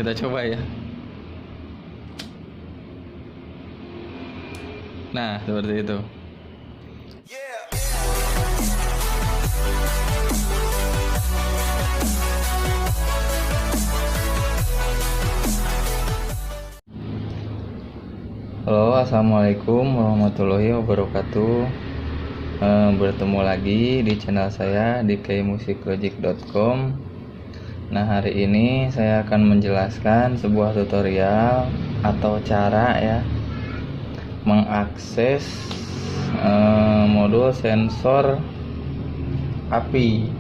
Kita coba ya. Nah, seperti itu. Halo, assalamualaikum warahmatullahi wabarakatuh. Bertemu lagi di channel saya di kmusiclogic.com. Nah, hari ini saya akan menjelaskan sebuah tutorial atau cara ya mengakses modul sensor api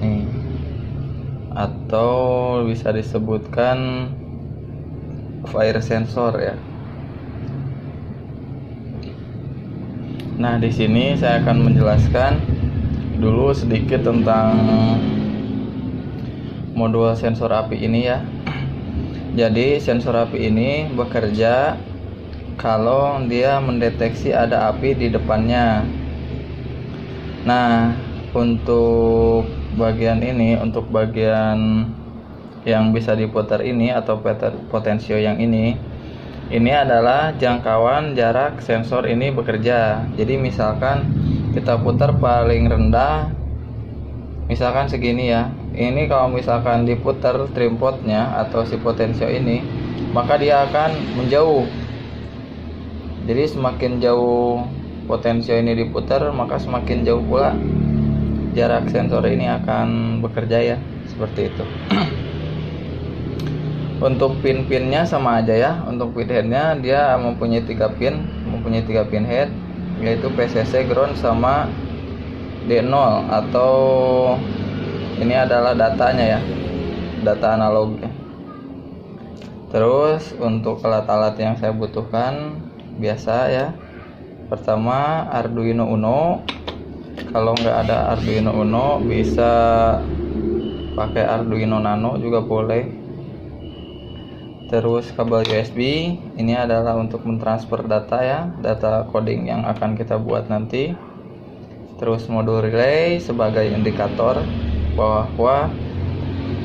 nih, atau bisa disebutkan fire sensor ya. Nah, di sini saya akan menjelaskan dulu sedikit tentang modul sensor api ini ya. Jadi sensor api ini bekerja kalau dia mendeteksi ada api di depannya. Nah, untuk bagian ini, untuk bagian yang bisa diputar ini atau potensio yang ini adalah jangkauan jarak sensor ini bekerja. Jadi misalkan kita putar paling rendah misalkan segini ya. Ini kalau misalkan diputar trimpotnya atau si potensio ini, maka dia akan menjauh. Jadi semakin jauh potensio ini diputar, maka semakin jauh pula jarak sensor ini akan bekerja ya, seperti itu. Untuk pin-pinnya sama aja ya. Untuk pin headnya dia mempunyai 3 pin head, yaitu PCC, ground, sama D0 atau ini adalah datanya ya, data analog. Terus untuk alat-alat yang saya butuhkan biasa ya, pertama Arduino Uno. Kalau nggak ada Arduino Uno bisa pakai Arduino Nano juga boleh. Terus kabel USB, ini adalah untuk mentransfer data ya, data coding yang akan kita buat nanti. Terus modul relay sebagai indikator bahwa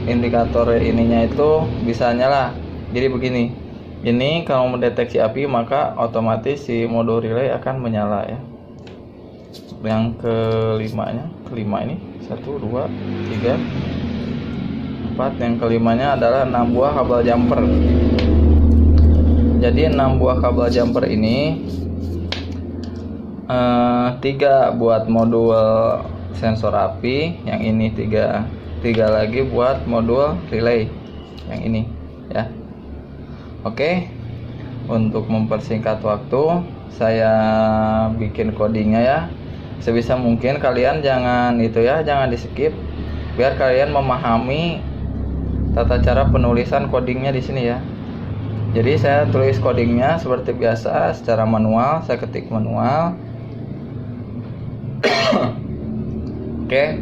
indikator ininya itu bisa nyala. Jadi begini, ini kalau mendeteksi api maka otomatis si modul relay akan menyala ya. Yang kelima ini 1, 2, 3, 4. Yang kelimanya adalah 6 buah kabel jumper. Jadi 6 buah kabel jumper ini 3 buat modul sensor api, yang ini 3 lagi buat modul relay yang ini ya. Oke, untuk mempersingkat waktu saya bikin codingnya ya. Sebisa mungkin kalian jangan di skip, biar kalian memahami tata cara penulisan codingnya di sini ya. Jadi saya tulis codingnya seperti biasa secara manual, saya ketik manual. Oke,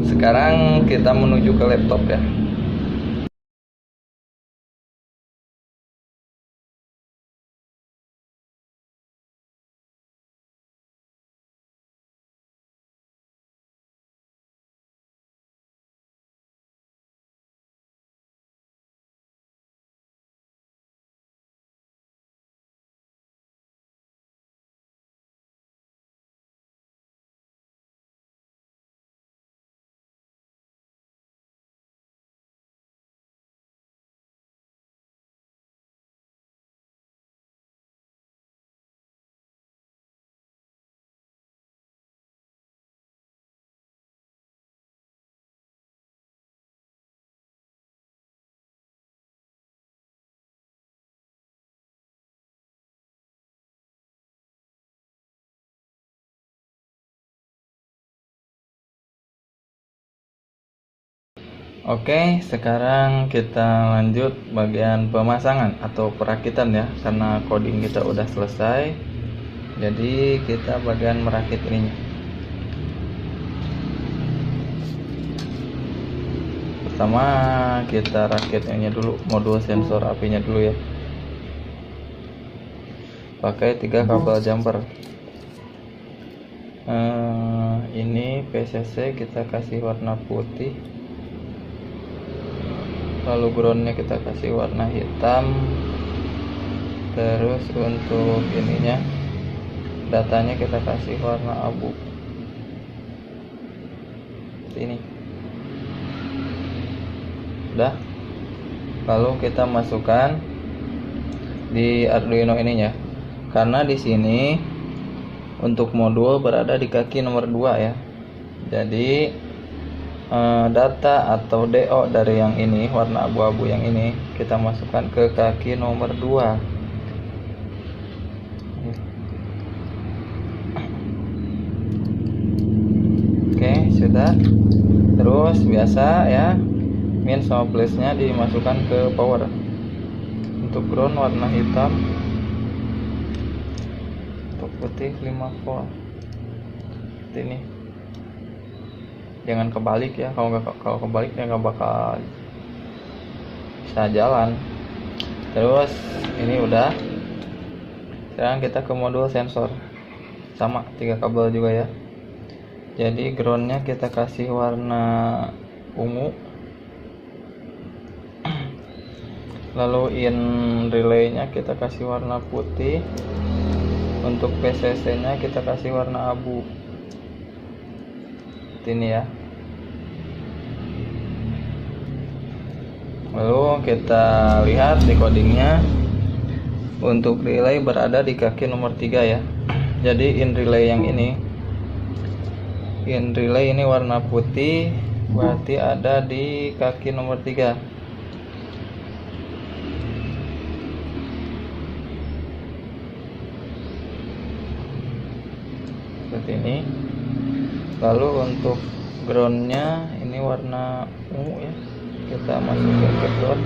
sekarang kita menuju ke laptop ya. Oke, sekarang kita lanjut bagian pemasangan atau perakitan ya, karena coding kita udah selesai. Jadi kita bagian merakit ininya. Pertama kita rakit ini dulu, modul sensor apinya dulu ya. Pakai 3 kabel jumper. Ini PCC kita kasih warna putih. lalu groundnya kita kasih warna hitam. Terus untuk ininya, datanya kita kasih warna abu seperti ini. Udah, lalu kita masukkan di Arduino ininya, karena di sini untuk modul berada di kaki nomor 2 ya. Jadi data atau DO dari yang ini, warna abu-abu yang ini, kita masukkan ke kaki nomor 2. Oke, sudah. Terus biasa ya, min sama plus nya dimasukkan ke power. Untuk ground warna hitam, untuk putih 5 volt seperti ini. Jangan kebalik ya, kalau kebalik ya nggak bakal bisa jalan. Terus ini udah. Sekarang kita ke modul sensor, sama 3 kabel juga ya. Jadi groundnya kita kasih warna ungu, lalu in relaynya kita kasih warna putih, untuk PCC nya kita kasih warna abu ini ya. Lalu kita lihat di codingnya, untuk relay berada di kaki nomor 3 ya. Jadi in relay yang ini, in relay ini warna putih, berarti ada di kaki nomor 3. Seperti ini. Lalu untuk groundnya ini warna ungu ya, kita masukin ke ground.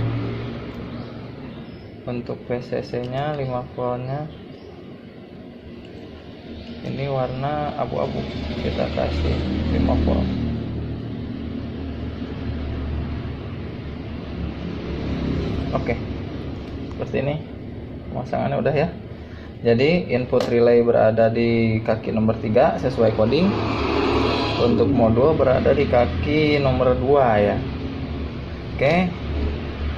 Untuk PCC nya 5 volt nya ini warna abu-abu, kita kasih 5 volt. Oke, seperti ini pemasangannya udah ya. Jadi input relay berada di kaki nomor 3 sesuai coding. Untuk modul berada di kaki nomor 2 ya. Oke,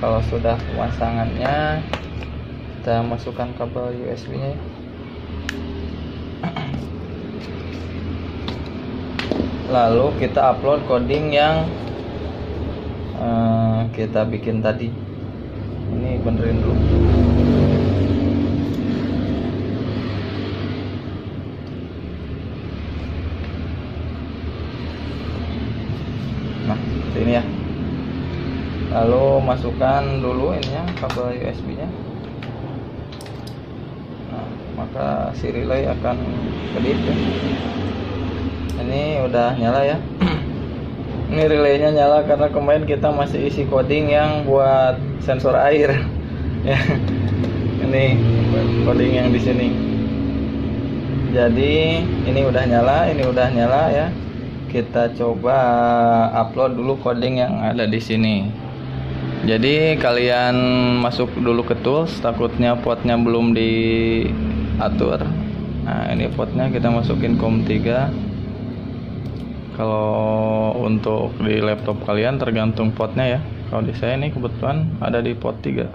kalau sudah pemasangannya, kita masukkan kabel USB nya. Lalu kita upload coding yang kita bikin tadi. Ini benerin dulu. Nah, seperti ini ya. Lalu masukkan dulu ininya, kabel USB nya. Nah, maka si relay akan kedip ya. Ini udah nyala ya. Ini relaynya nyala karena kemarin kita masih isi coding yang buat sensor air ya. Ini coding yang di sini. Jadi ini udah nyala ya. Kita coba upload dulu coding yang ada di sini. Jadi kalian masuk dulu ke tools, takutnya portnya belum diatur. Nah, ini portnya kita masukin COM3. Kalau untuk di laptop kalian tergantung portnya ya. Kalau di saya ini kebetulan ada di port 3.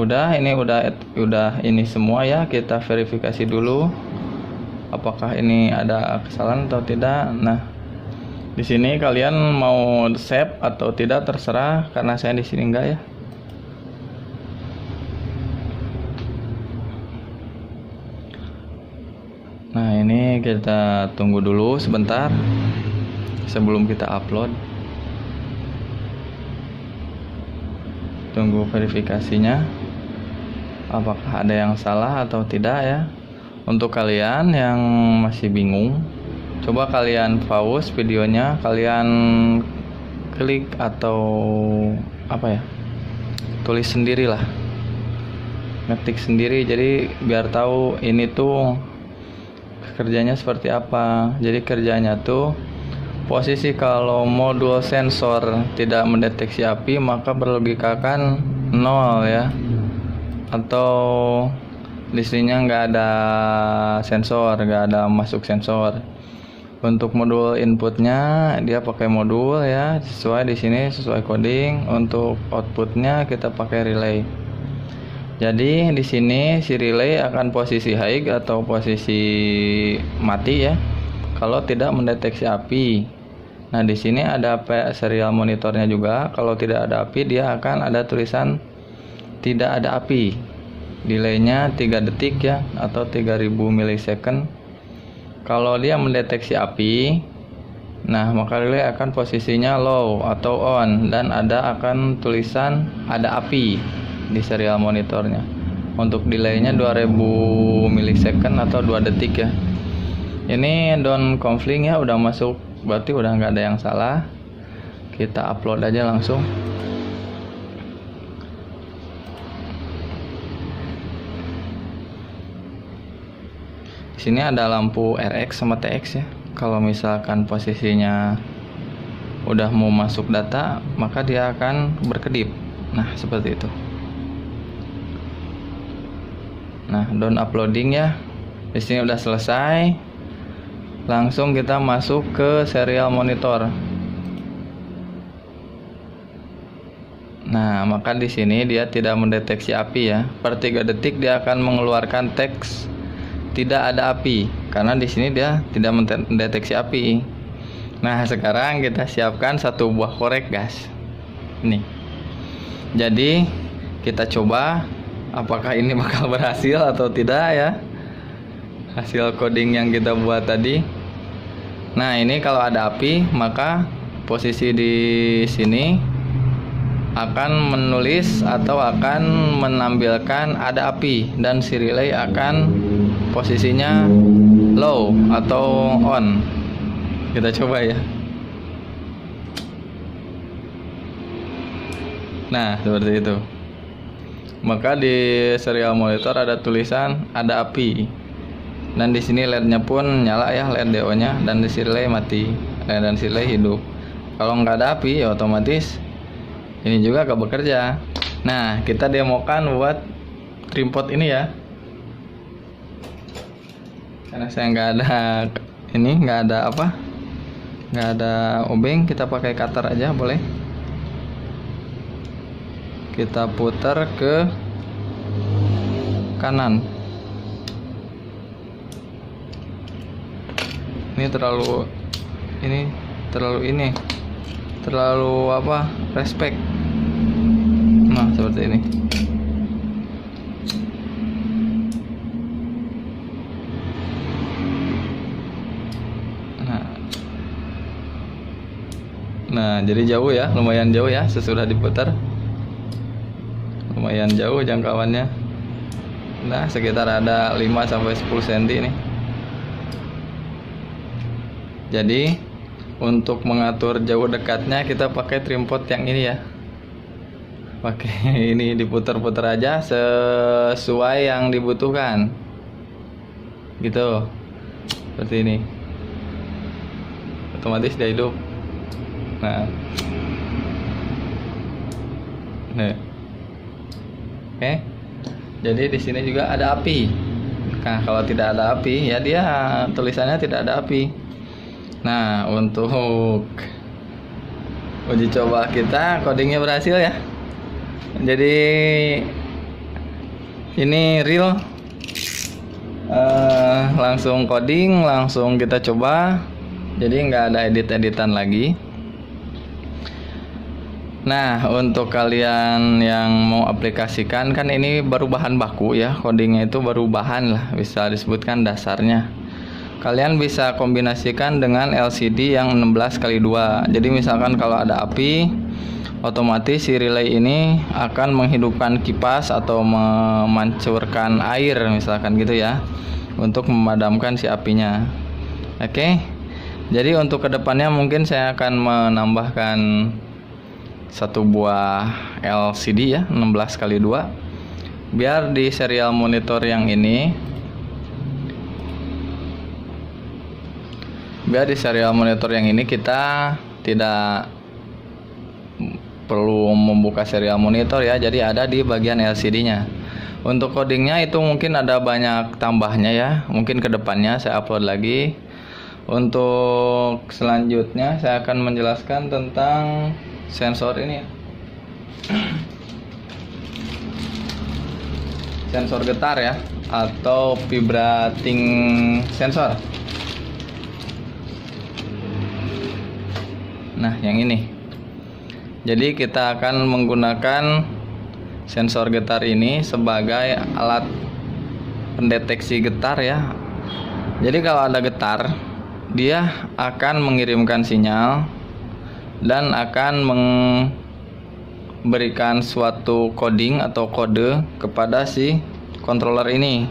Udah, ini udah ini semua ya. Kita verifikasi dulu apakah ini ada kesalahan atau tidak. Nah, di sini kalian mau save atau tidak terserah, karena saya di sini enggak ya. Nah, ini kita tunggu dulu sebentar sebelum kita upload. Tunggu verifikasinya, apakah ada yang salah atau tidak ya. Untuk kalian yang masih bingung, coba kalian pause videonya, kalian klik atau apa ya, tulis sendirilah, ngetik sendiri, jadi biar tahu ini tuh kerjanya seperti apa. Jadi kerjanya tuh, posisi kalau modul sensor tidak mendeteksi api, maka berlogikakan 0 ya, atau listriknya nggak ada sensor, nggak ada masuk sensor. Untuk modul inputnya dia pakai modul ya, sesuai di sini sesuai coding. Untuk outputnya kita pakai relay. Jadi di sini si relay akan posisi high atau posisi mati ya, kalau tidak mendeteksi api. Nah di sini ada serial monitornya juga. Kalau tidak ada api dia akan ada tulisan tidak ada api. Delaynya 3 detik ya, atau 3000 milisecond. Kalau dia mendeteksi api, nah maka relay akan posisinya low atau on, dan akan tulisan ada api di serial monitornya. Untuk delaynya 2000 milisecond atau 2 detik ya. Ini down conflict ya, udah masuk, berarti udah nggak ada yang salah. Kita upload aja langsung. Di sini ada lampu RX sama TX ya. Kalau misalkan posisinya udah mau masuk data, maka dia akan berkedip. Nah, seperti itu. Nah, down uploading ya. Di sini udah selesai. Langsung kita masuk ke serial monitor. Nah, maka di sini dia tidak mendeteksi api ya. Per 3 detik dia akan mengeluarkan teks tidak ada api, karena di sini dia tidak mendeteksi api. Nah, sekarang kita siapkan satu buah korek, guys. Nih. Jadi, kita coba apakah ini bakal berhasil atau tidak ya. Hasil coding yang kita buat tadi. Nah, ini kalau ada api, maka posisi di sini akan menulis atau akan menampilkan ada api, dan si relay akan posisinya low atau on. Kita coba ya. Nah, seperti itu. Maka di serial monitor ada tulisan ada api, dan di sini LED-nya pun nyala ya, LED DO-nya, dan di relay mati, dan si relay hidup. Kalau nggak ada api ya otomatis ini juga gak bekerja. Nah, kita demokan buat trimpot ini ya. Karena saya nggak ada ini, nggak ada obeng, kita pakai cutter aja boleh. Kita putar ke kanan. Ini terlalu respect. Nah, seperti ini. Nah, jadi jauh ya, lumayan jauh ya sesudah diputar. Lumayan jauh jangkauannya. Nah, sekitar ada 5-10 cm nih. Jadi untuk mengatur jauh dekatnya kita pakai trimpot yang ini ya. Pakai ini, diputar-putar aja sesuai yang dibutuhkan. Gitu. Seperti ini. Otomatis dia hidup. Nah. Oke. Jadi di sini juga ada api. Nah, kalau tidak ada api ya dia tulisannya tidak ada api. Nah, untuk uji coba kita codingnya berhasil ya. Jadi ini real, langsung coding, langsung kita coba. Jadi nggak ada edit-editan lagi. Nah, untuk kalian yang mau aplikasikan, kan ini baru bahan baku ya, codingnya itu baru bahan lah, bisa disebutkan dasarnya. Kalian bisa kombinasikan dengan LCD yang 16x2. Jadi misalkan kalau ada api, otomatis si relay ini akan menghidupkan kipas atau memancurkan air misalkan gitu ya, untuk memadamkan si apinya. Oke. Jadi untuk kedepannya mungkin saya akan menambahkan satu buah LCD ya, 16x2, biar di serial monitor yang ini, kita tidak perlu membuka serial monitor ya, jadi ada di bagian LCD-nya. Untuk codingnya itu mungkin ada banyak tambahnya ya, mungkin kedepannya saya upload lagi. Untuk selanjutnya saya akan menjelaskan tentang sensor ini ya. Sensor getar ya, atau vibrating sensor. Nah, yang ini. Jadi kita akan menggunakan sensor getar ini sebagai alat pendeteksi getar ya. Jadi kalau ada getar, dia akan mengirimkan sinyal dan akan memberikan suatu coding atau kode kepada si controller ini.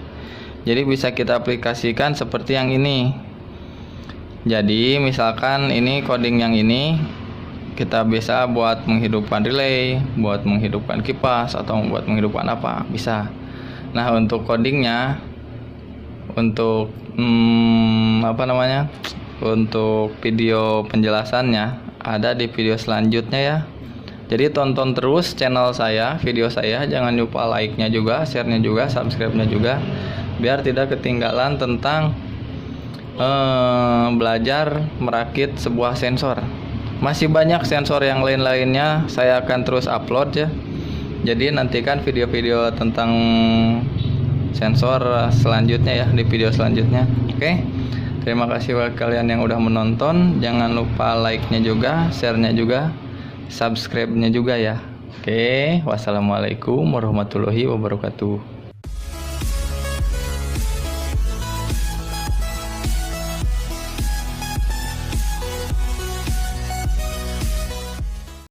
Jadi bisa kita aplikasikan seperti yang ini. Jadi misalkan ini coding yang ini kita bisa buat menghidupkan relay, buat menghidupkan kipas, atau buat menghidupkan apa, bisa. Nah, untuk codingnya, untuk untuk video penjelasannya ada di video selanjutnya ya. Jadi tonton terus channel saya, video saya, jangan lupa like-nya juga, share-nya juga, subscribe-nya juga, biar tidak ketinggalan tentang belajar merakit sebuah sensor. Masih banyak sensor yang lain-lainnya, saya akan terus upload ya. Jadi nantikan video-video tentang sensor selanjutnya ya, di video selanjutnya. Oke. Terima kasih buat kalian yang udah menonton. Jangan lupa like-nya juga, share-nya juga, subscribe-nya juga ya. Oke, wassalamualaikum warahmatullahi wabarakatuh.